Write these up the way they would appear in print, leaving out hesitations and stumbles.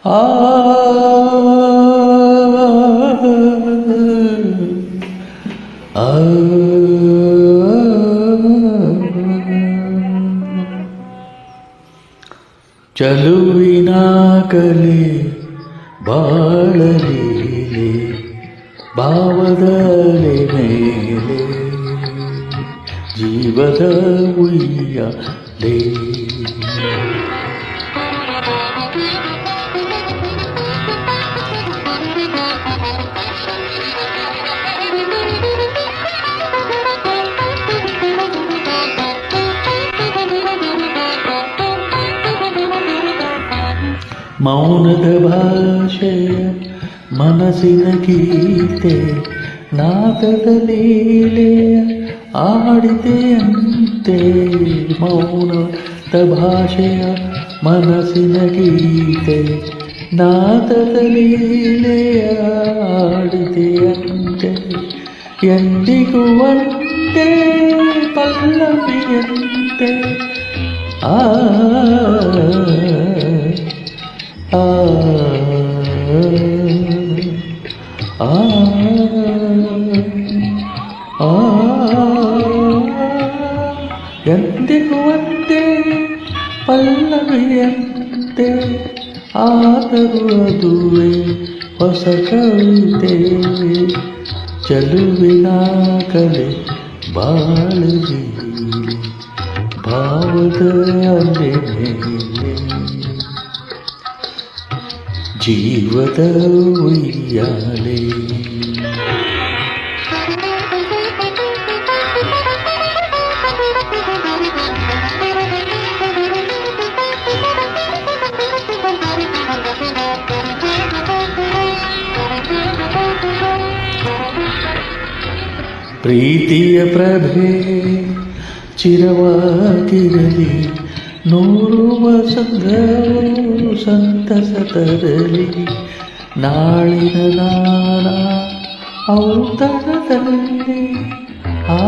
ಆ ಆ ಚಲುವಿನ ಕಲೆ ಬಾಳಲೀಲೆ ಭಾವದಲೆ ಮೇಲೆ ಜೀವದ ಉಯ್ಯಾಲೆ ಮೌನದ ಭಾಷೆಯ ಮನಸ್ಸಿನ ಗೀತೆ ನಾದದ ಲೀಲೆಯ ಆಡಿದೆಯಂತೆ ಮೌನದ ಭಾಷೆಯ ಮನಸ್ಸಿನ ಗೀತೆ ನಾದದ ಲೀಲೆಯ ಆಡಿದೆಯಂತೆ ಎಂದಿಗೂ ಒಂದೇ ಪಲ್ಲವಿಯಂತೆ ಆ ಆ ಆ ಆ ಎಂದಿಗೂ ಒಂದೇ ಪಲ್ಲವಿಯಂತೆ ಆದರೂ ಅದುವೇ ಹೊಸ ಕವಿತೆ ಚಲುವಿನ ಕಲೆ ಬಾಳಲಿ ಭಾವದ ಅಲೆ ಮೇಲೆ ಜೀವದ ಉಯ್ಯಾಲೆ ಪ್ರೀತಿಯ ಪ್ರಭೆ ಚಿರವಾಗಿರಲಿ ನೂರು ವಸಂತವು ಸಂತಸ ತರಲಿ ನಾಳಿನ ನಾನ ಔತಣದಲ್ಲಿ ಆ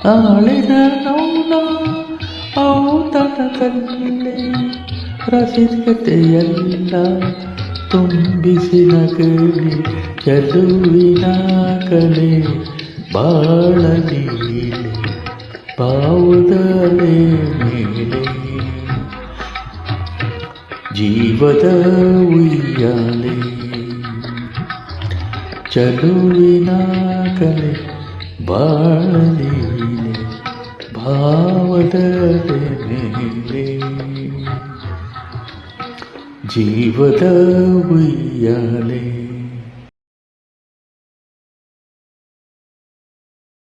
ನಾಳಿನ ನೌನ ಔತಣದಲ್ಲಿ ರಸಿಕತೆಯಲ್ಲ ತುಂಬಿಸಿ ನಗಲಿ ಚಲುವಿನ ಕಲೆ ಬಾಳಲೀಲೆ ಭಾವದಲೆ ಮೇಲೆ ಜೀವದ ಉಯ್ಯಾಲೆ ಚಲುವಿನ ಕಲೆ ಬಾಳಲೀಲೆ ಭಾವದಲೆ ಮೇಲೆ ಜೀವದ ಉಯ್ಯಾಲೆ